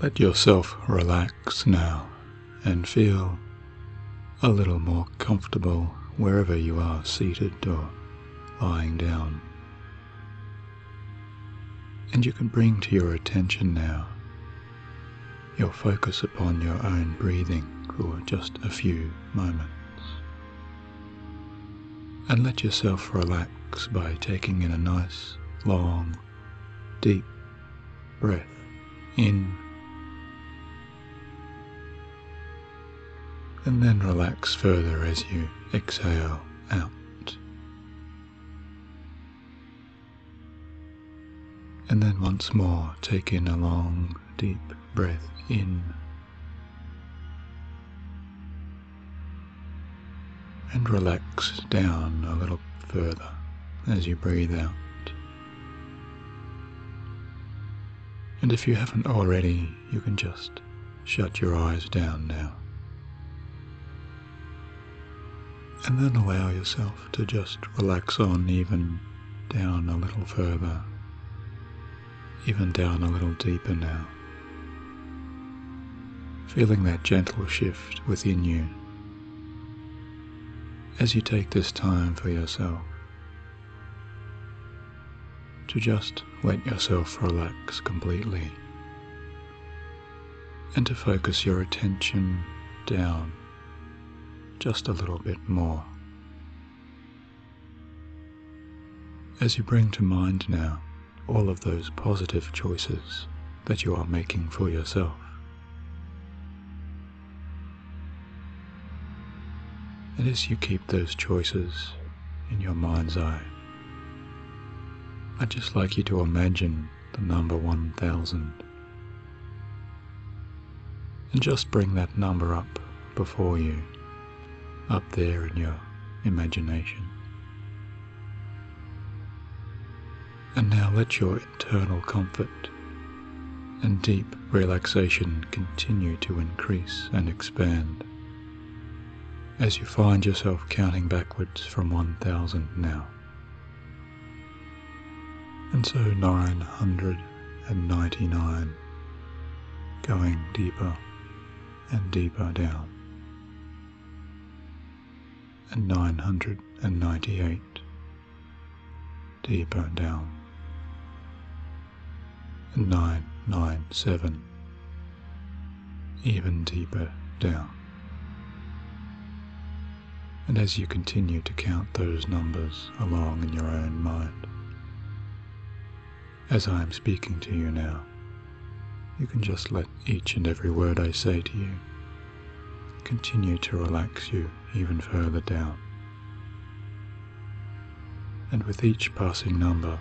Let yourself relax now and feel a little more comfortable wherever you are seated or lying down. And you can bring to your attention now your focus upon your own breathing for just a few moments. And let yourself relax by taking in a nice, long, deep breath in, and then relax further as you exhale out. And then once more take in a long, deep breath in, and relax down a little further as you breathe out. And if you haven't already, you can just shut your eyes down now. And then allow yourself to just relax on even down a little further, even down a little deeper now. Feeling that gentle shift within you as you take this time for yourself to just let yourself relax completely and to focus your attention down just a little bit more. As you bring to mind now all of those positive choices that you are making for yourself. And as you keep those choices in your mind's eye, I'd just like you to imagine the number 1000 and just bring that number up before you, up there in your imagination. And now let your internal comfort and deep relaxation continue to increase and expand as you find yourself counting backwards from 1000 now. And so 999, going deeper and deeper down, and 998, deeper down, and 997, even deeper down. And as you continue to count those numbers along in your own mind, as I am speaking to you now, you can just let each and every word I say to you continue to relax you even further down. And with each passing number,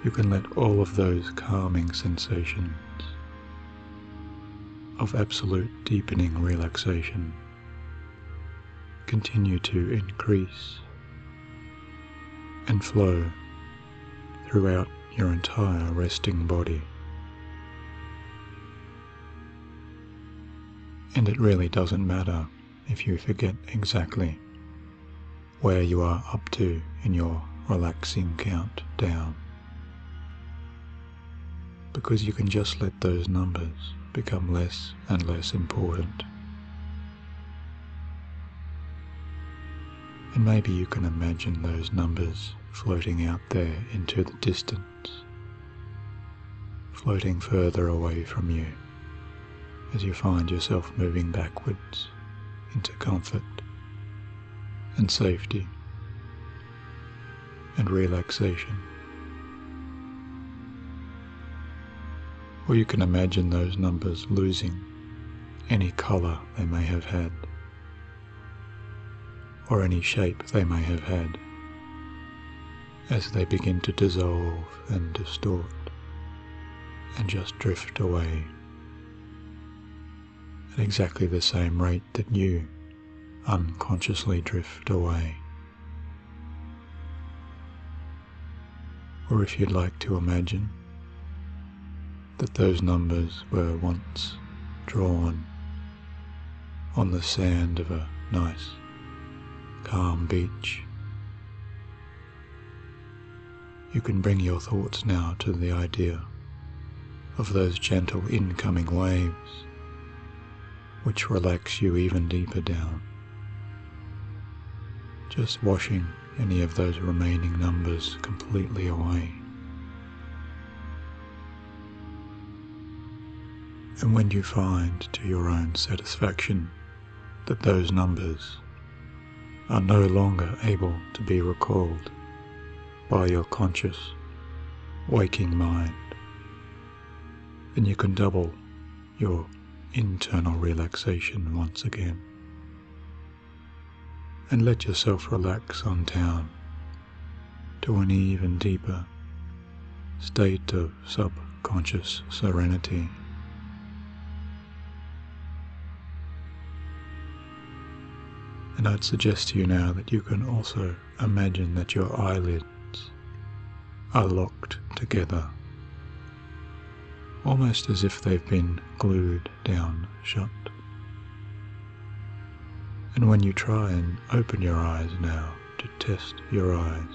you can let all of those calming sensations of absolute deepening relaxation continue to increase and flow throughout your entire resting body. And it really doesn't matter if you forget exactly where you are up to in your relaxing count down, because you can just let those numbers become less and less important. And maybe you can imagine those numbers floating out there into the distance, floating further away from you as you find yourself moving backwards into comfort and safety and relaxation. Or you can imagine those numbers losing any colour they may have had, or any shape they may have had, as they begin to dissolve and distort and just drift away at exactly the same rate that you unconsciously drift away. Or if you'd like to imagine that those numbers were once drawn on the sand of a nice, calm beach, you can bring your thoughts now to the idea of those gentle incoming waves, which relax you even deeper down, just washing any of those remaining numbers completely away. And when you find to your own satisfaction that those numbers are no longer able to be recalled by your conscious, waking mind, then you can double your internal relaxation once again and let yourself relax on down to an even deeper state of subconscious serenity. And I'd suggest to you now that you can also imagine that your eyelids are locked together, almost as if they've been glued down shut. And when you try and open your eyes now to test your eyes,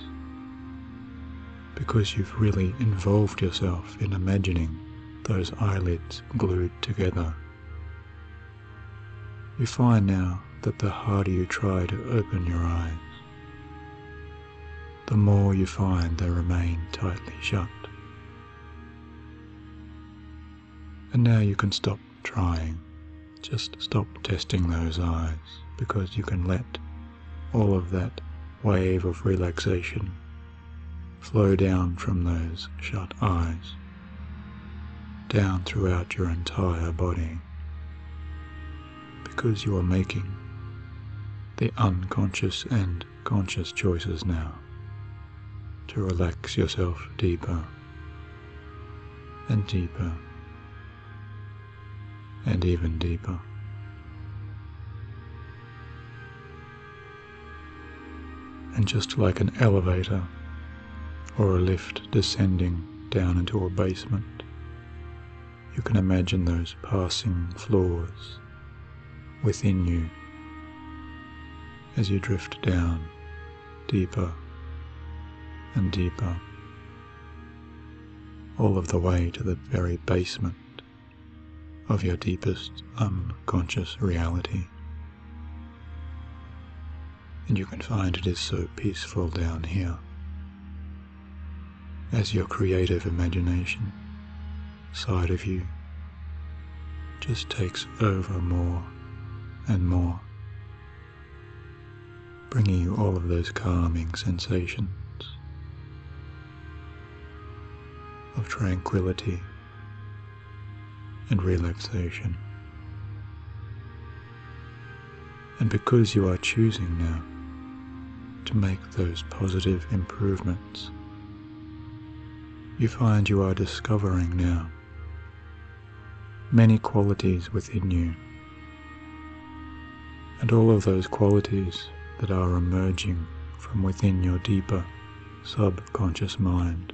because you've really involved yourself in imagining those eyelids glued together, you find now that the harder you try to open your eyes, the more you find they remain tightly shut. And now you can stop trying, just stop testing those eyes, because you can let all of that wave of relaxation flow down from those shut eyes, down throughout your entire body, because you are making the unconscious and conscious choices now to relax yourself deeper and deeper and even deeper. And just like an elevator or a lift descending down into a basement, you can imagine those passing floors within you as you drift down deeper and deeper, all of the way to the very basement of your deepest unconscious reality. And you can find it is so peaceful down here as your creative imagination side of you just takes over more and more, bringing you all of those calming sensations of tranquility and relaxation. And because you are choosing now to make those positive improvements, you find you are discovering now many qualities within you, and all of those qualities that are emerging from within your deeper subconscious mind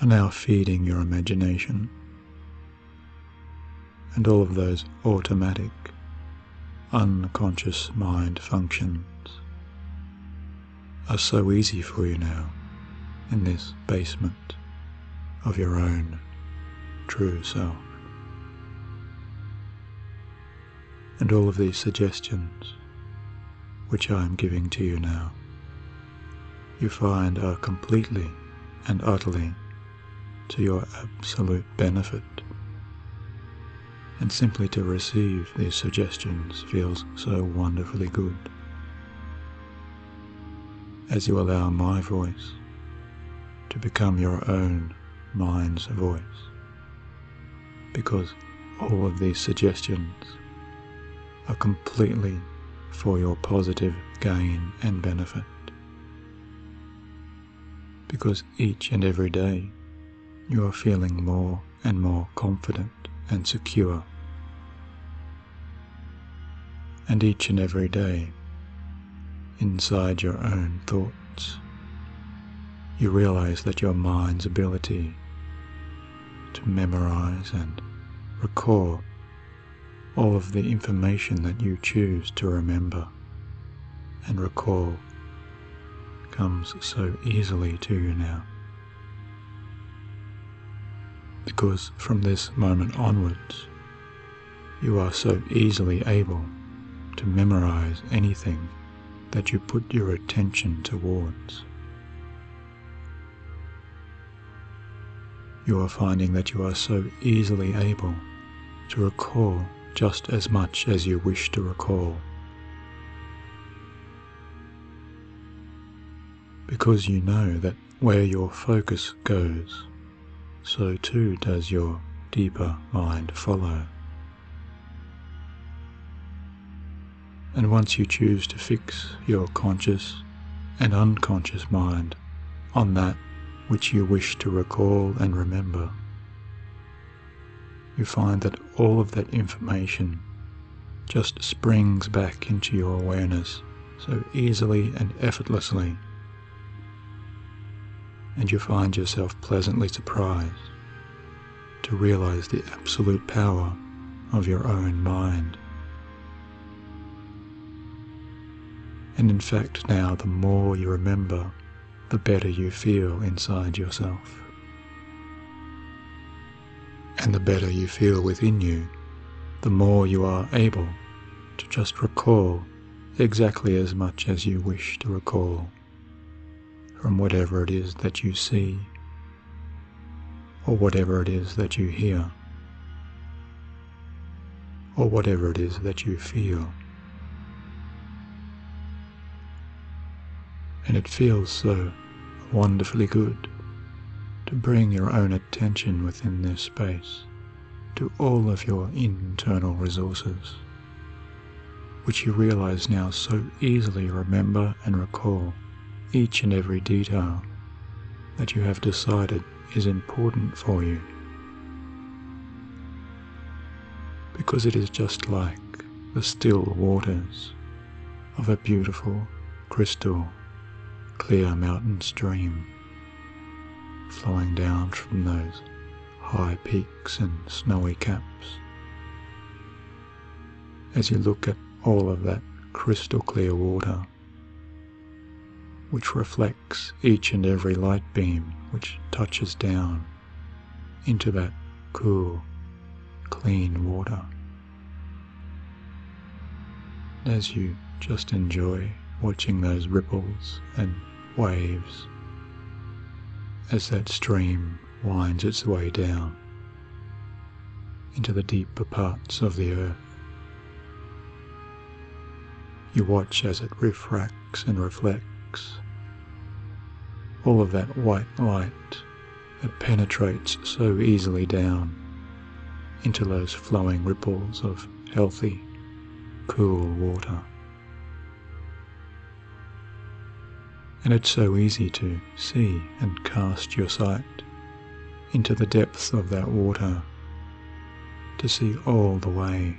are now feeding your imagination, and all of those automatic unconscious mind functions are so easy for you now in this basement of your own true self. And all of these suggestions which I am giving to you now, you find are completely and utterly to your absolute benefit, and simply to receive these suggestions feels so wonderfully good as you allow my voice to become your own mind's voice, because all of these suggestions are completely for your positive gain and benefit, because each and every day you are feeling more and more confident and secure, and each and every day inside your own thoughts you realize that your mind's ability to memorize and recall all of the information that you choose to remember and recall comes so easily to you now. because from this moment onwards, you are so easily able to memorize anything that you put your attention towards. You are finding that you are so easily able to recall just as much as you wish to recall, because you know that where your focus goes, so too does your deeper mind follow. And once you choose to fix your conscious and unconscious mind on that which you wish to recall and remember, you find that all of that information just springs back into your awareness so easily and effortlessly, and you find yourself pleasantly surprised to realize the absolute power of your own mind. And in fact now, the more you remember, the better you feel inside yourself. And the better you feel within you, the more you are able to just recall exactly as much as you wish to recall from whatever it is that you see or whatever it is that you hear or whatever it is that you feel. And it feels so wonderfully good to bring your own attention within this space to all of your internal resources, which you realize now so easily remember and recall each and every detail that you have decided is important for you, because it is just like the still waters of a beautiful, crystal, clear mountain stream flowing down from those high peaks and snowy caps. As you look at all of that crystal clear water, which reflects each and every light beam which touches down into that cool, clean water. As you just enjoy watching those ripples and waves as that stream winds its way down into the deeper parts of the earth. You watch as it refracts and reflects all of that white light that penetrates so easily down into those flowing ripples of healthy, cool water. And it's so easy to see and cast your sight into the depths of that water, to see all the way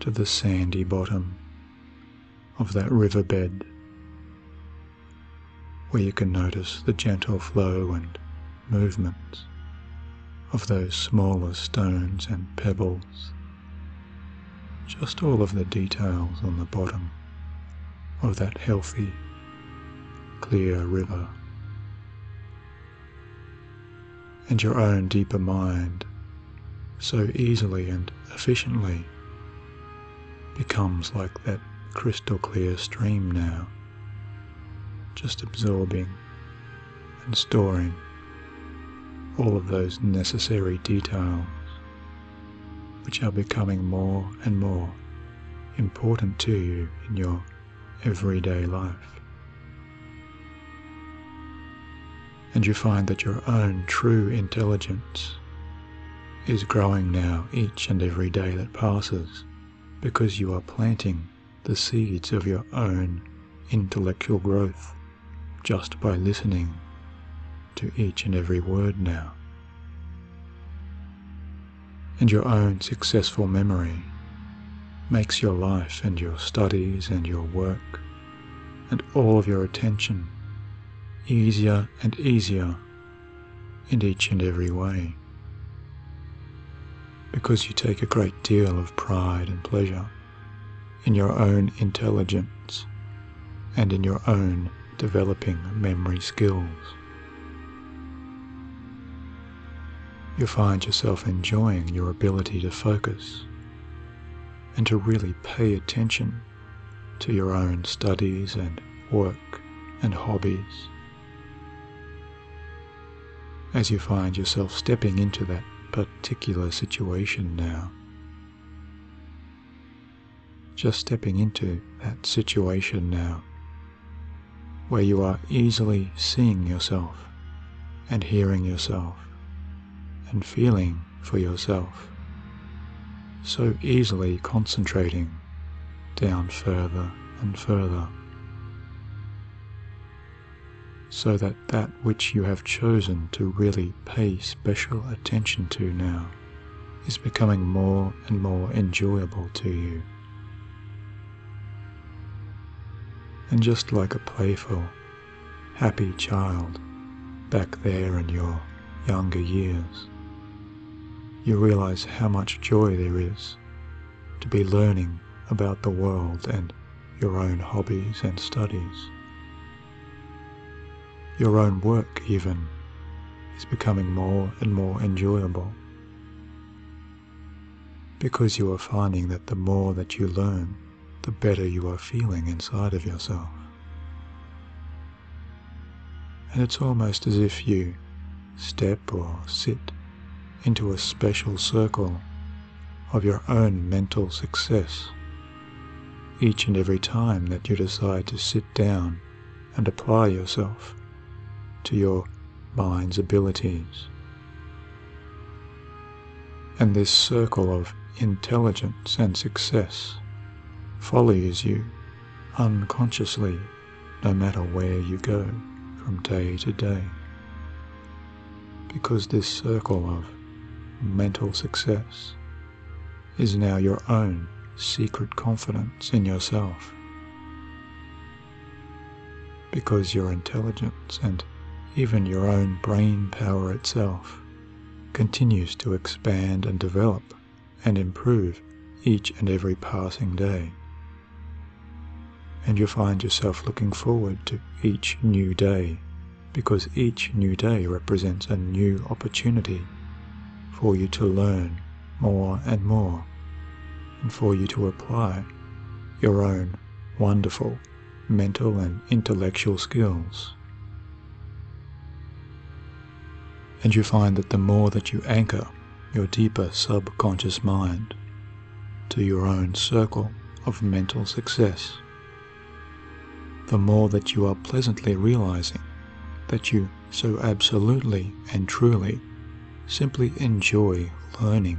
to the sandy bottom of that riverbed, where you can notice the gentle flow and movements of those smaller stones and pebbles, just all of the details on the bottom of that healthy, clear river. And your own deeper mind so easily and efficiently becomes like that crystal clear stream now, just absorbing and storing all of those necessary details which are becoming more and more important to you in your everyday life. And you find that your own true intelligence is growing now each and every day that passes, because you are planting the seeds of your own intellectual growth just by listening to each and every word now. And your own successful memory makes your life and your studies and your work and all of your attention easier and easier in each and every way, because you take a great deal of pride and pleasure in your own intelligence and in your own developing memory skills. you find yourself enjoying your ability to focus and to really pay attention to your own studies and work and hobbies. As you find yourself stepping into that particular situation now, just stepping into that situation now, where you are easily seeing yourself and hearing yourself and feeling for yourself, so easily concentrating down further and further, so that that which you have chosen to really pay special attention to now is becoming more and more enjoyable to you. And just like a playful, happy child back there in your younger years, you realize how much joy there is to be learning about the world and your own hobbies and studies. Your own work even is becoming more and more enjoyable, because you are finding that the more that you learn, the better you are feeling inside of yourself. And it's almost as if you step or sit into a special circle of your own mental success each and every time that you decide to sit down and apply yourself to your mind's abilities. And this circle of intelligence and success follows you unconsciously no matter where you go from day to day, because this circle of mental success is now your own secret confidence in yourself, because your intelligence and even your own brain power itself continues to expand and develop and improve each and every passing day. And you find yourself looking forward to each new day, because each new day represents a new opportunity for you to learn more and more, and for you to apply your own wonderful mental and intellectual skills. And you find that the more that you anchor your deeper subconscious mind to your own circle of mental success, the more that you are pleasantly realizing that you so absolutely and truly simply enjoy learning.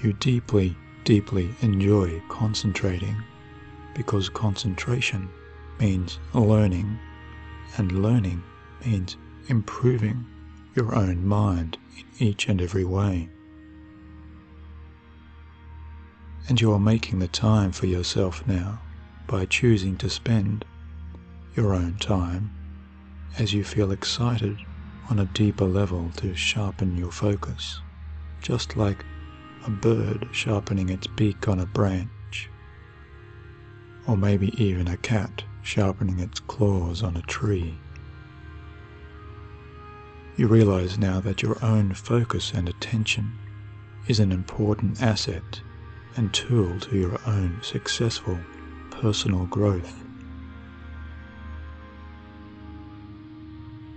You deeply, deeply enjoy concentrating, because concentration means learning, and learning means improving your own mind in each and every way. And you are making the time for yourself now by choosing to spend your own time as you feel excited on a deeper level to sharpen your focus, just like a bird sharpening its beak on a branch, or maybe even a cat sharpening its claws on a tree. You realize now that your own focus and attention is an important asset and tool to your own successful personal growth.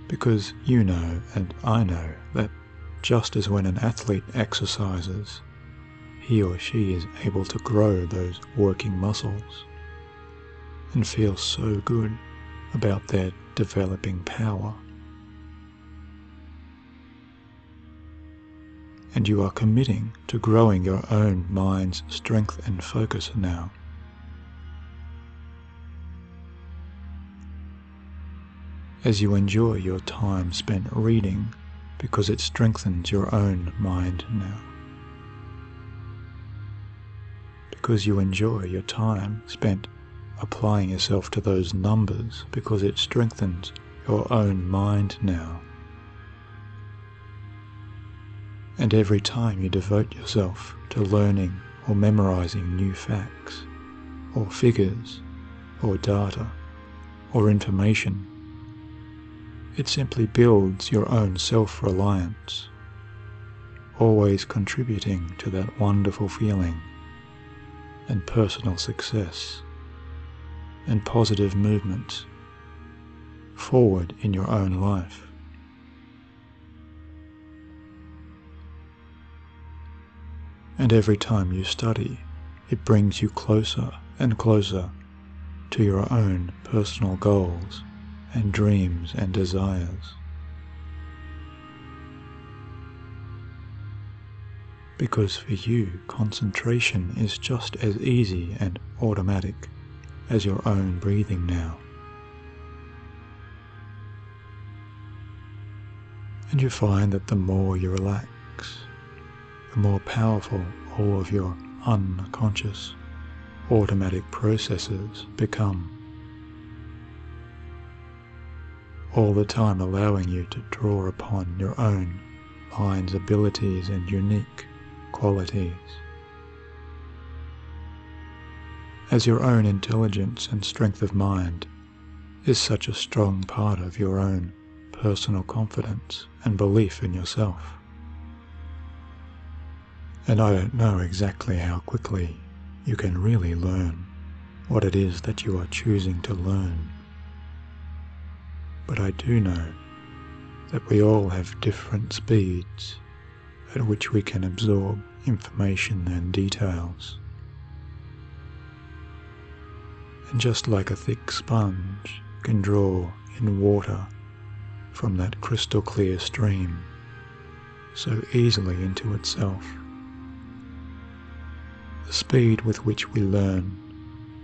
Because you know and I know that just as when an athlete exercises, he or she is able to grow those working muscles and feel so good about their developing power. And you are committing to growing your own mind's strength and focus now. As you enjoy your time spent reading, because it strengthens your own mind now. Because you enjoy your time spent applying yourself to those numbers, because it strengthens your own mind now. And every time you devote yourself to learning or memorizing new facts, or figures, or data, or information, It simply builds your own self-reliance, always contributing to that wonderful feeling and personal success and positive movement forward in your own life. And every time you study, it brings you closer and closer to your own personal goals and dreams and desires. Because for you, concentration is just as easy and automatic as your own breathing now. And you find that the more you relax, the more powerful all of your unconscious, automatic processes become, all the time allowing you to draw upon your own mind's abilities and unique qualities. As your own intelligence and strength of mind is such a strong part of your own personal confidence and belief in yourself. And I don't know exactly how quickly you can really learn what it is that you are choosing to learn. But I do know that we all have different speeds at which we can absorb information and details. And just like a thick sponge can draw in water from that crystal clear stream so easily into itself, the speed with which we learn,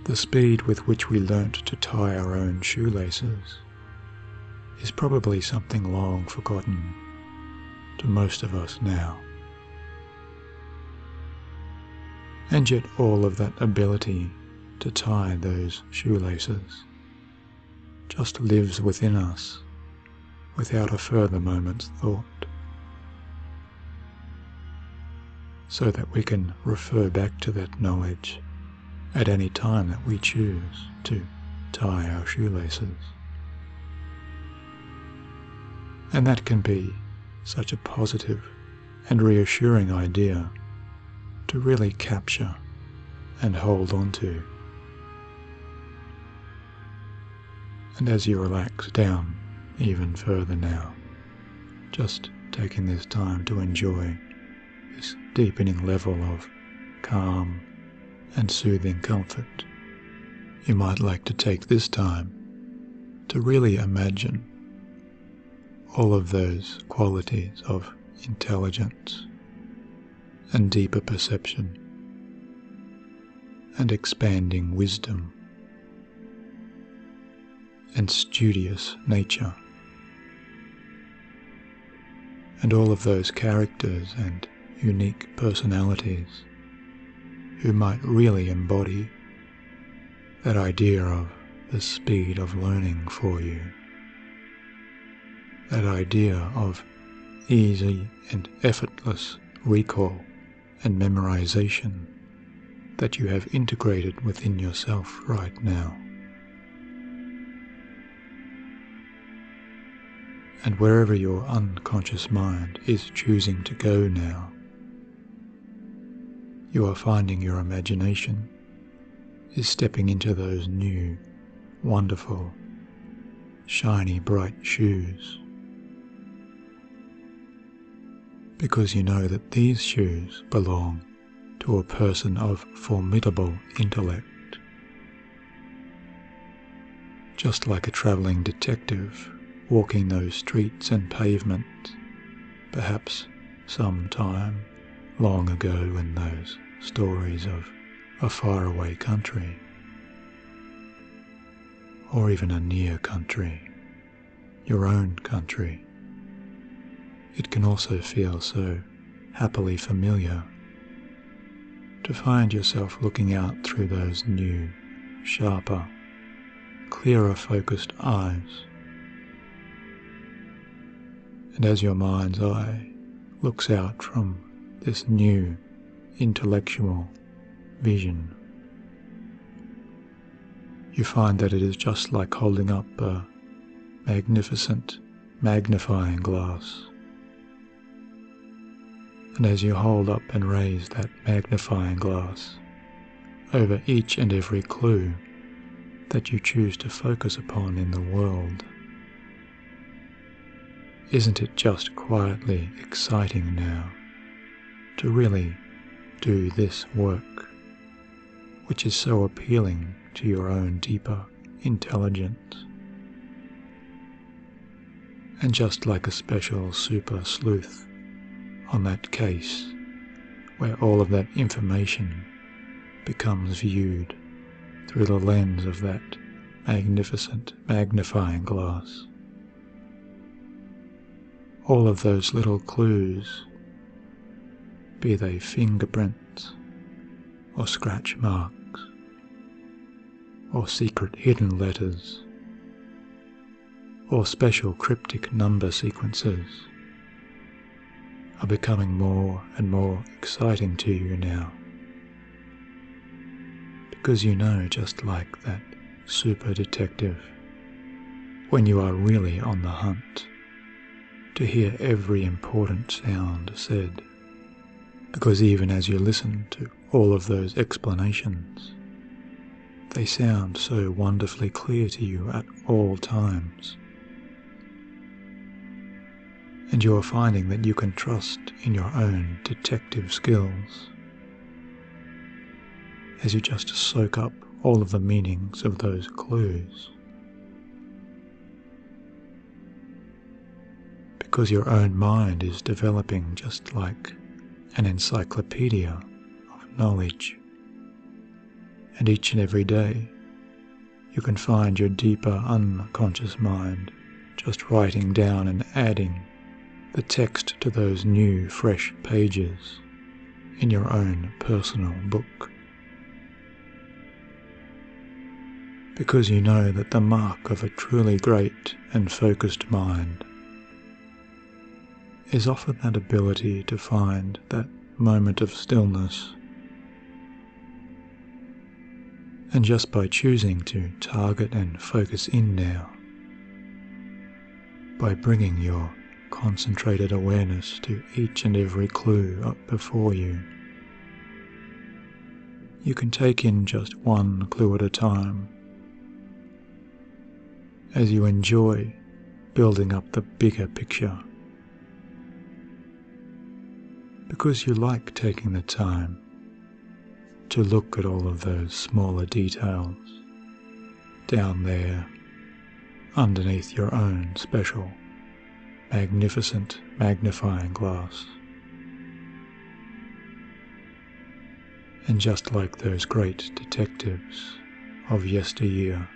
the speed with which we learnt to tie our own shoelaces, is probably something long forgotten to most of us now. And yet all of that ability to tie those shoelaces just lives within us without a further moment's thought, so that we can refer back to that knowledge at any time that we choose to tie our shoelaces. And that can be such a positive and reassuring idea to really capture and hold on to. And as you relax down even further now, just taking this time to enjoy this deepening level of calm and soothing comfort, you might like to take this time to really imagine all of those qualities of intelligence and deeper perception and expanding wisdom and studious nature, and all of those characters and unique personalities who might really embody that idea of the speed of learning for you, that idea of easy and effortless recall and memorization that you have integrated within yourself right now. And wherever your unconscious mind is choosing to go now, you are finding your imagination is stepping into those new, wonderful, shiny, bright shoes. Because you know that these shoes belong to a person of formidable intellect. Just like a travelling detective walking those streets and pavements, perhaps some time long ago in those stories of a faraway country, or even a near country, your own country. It can also feel so happily familiar to find yourself looking out through those new, sharper, clearer focused eyes. And as your mind's eye looks out from this new intellectual vision, you find that it is just like holding up a magnificent magnifying glass. And as you hold up and raise that magnifying glass over each and every clue that you choose to focus upon in the world, isn't it just quietly exciting now to really do this work, which is so appealing to your own deeper intelligence? And just like a special super sleuth on that case where all of that information becomes viewed through the lens of that magnificent magnifying glass, all of those little clues, be they fingerprints or scratch marks or secret hidden letters or special cryptic number sequences, are becoming more and more exciting to you now, because you know, just like that super detective, when you are really on the hunt to hear every important sound said, because even as you listen to all of those explanations, they sound so wonderfully clear to you at all times. And you are finding that you can trust in your own detective skills as you just soak up all of the meanings of those clues. Because your own mind is developing just like an encyclopedia of knowledge. And each and every day you can find your deeper unconscious mind just writing down and adding the text to those new, fresh pages in your own personal book. Because you know that the mark of a truly great and focused mind is often that ability to find that moment of stillness. And just by choosing to target and focus in now, by bringing your concentrated awareness to each and every clue up before you, you can take in just one clue at a time as you enjoy building up the bigger picture, because you like taking the time to look at all of those smaller details down there underneath your own special magnificent magnifying glass. And just like those great detectives of yesteryear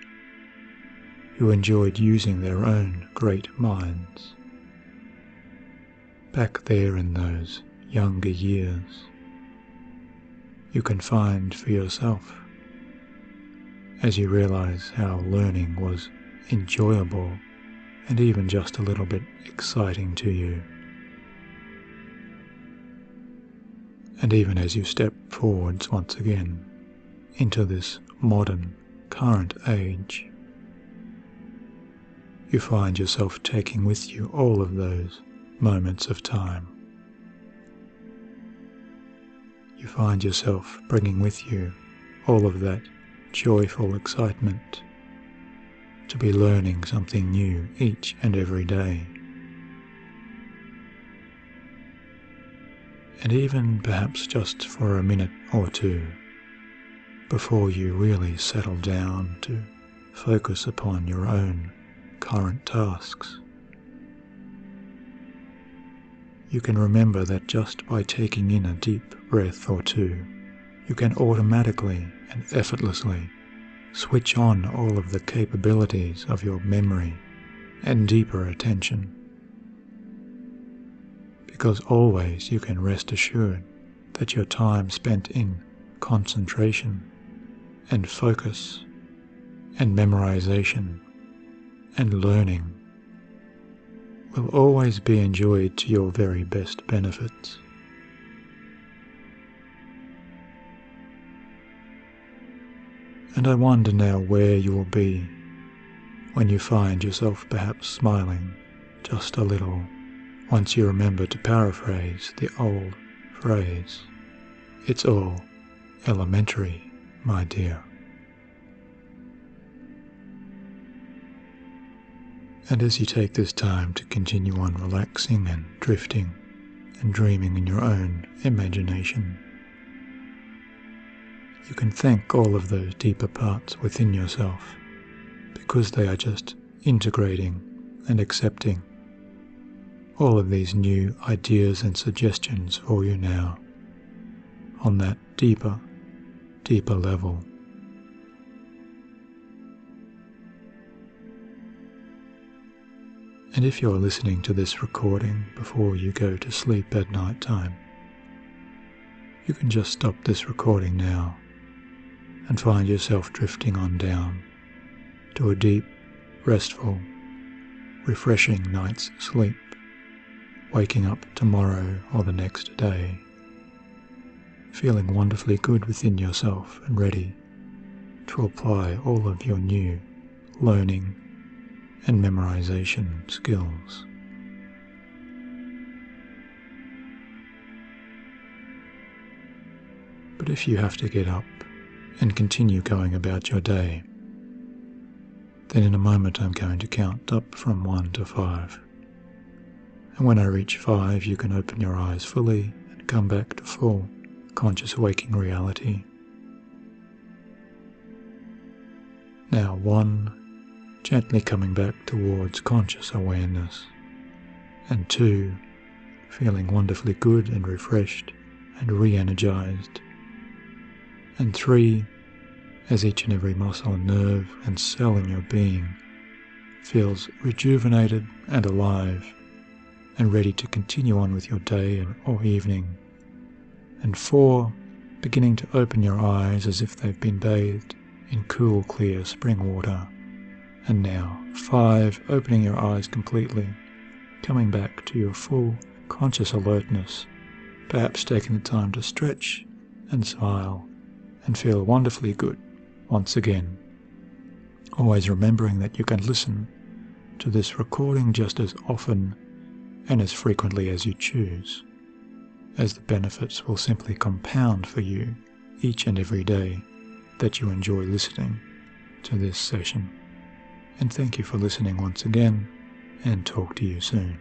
who enjoyed using their own great minds, back there in those younger years, you can find for yourself, as you realize how learning was enjoyable and even just a little bit exciting to you. And even as you step forwards once again into this modern, current age, you find yourself taking with you all of those moments of time. You find yourself bringing with you all of that joyful excitement to be learning something new each and every day. And even perhaps just for a minute or two before you really settle down to focus upon your own current tasks, you can remember that just by taking in a deep breath or two, you can automatically and effortlessly switch on all of the capabilities of your memory and deeper attention. Because always you can rest assured that your time spent in concentration and focus and memorization and learning will always be enjoyed to your very best benefits. And I wonder now where you will be when you find yourself perhaps smiling just a little once you remember to paraphrase the old phrase, "It's all elementary, my dear." And as you take this time to continue on relaxing and drifting and dreaming in your own imagination, you can thank all of those deeper parts within yourself because they are just integrating and accepting all of these new ideas and suggestions for you now on that deeper level. And if you're listening to this recording before you go to sleep at night time, you can just stop this recording now and find yourself drifting on down to a deep, restful, refreshing night's sleep, waking up tomorrow or the next day, feeling wonderfully good within yourself and ready to apply all of your new learning and memorization skills. But if you have to get up and continue going about your day, then in a moment I'm going to count up from 1 to 5. And when I reach 5, you can open your eyes fully and come back to full conscious waking reality. Now 1, gently coming back towards conscious awareness, and 2, feeling wonderfully good and refreshed and re-energized, and 3, as each and every muscle, nerve and cell in your being feels rejuvenated and alive and ready to continue on with your day or evening, and 4, beginning to open your eyes as if they've been bathed in cool, clear spring water. And now 5, opening your eyes completely, coming back to your full conscious alertness, perhaps taking the time to stretch and smile and feel wonderfully good once again. Always remembering that you can listen to this recording just as often and as frequently as you choose, as the benefits will simply compound for you each and every day that you enjoy listening to this session. And thank you for listening once again, and talk to you soon.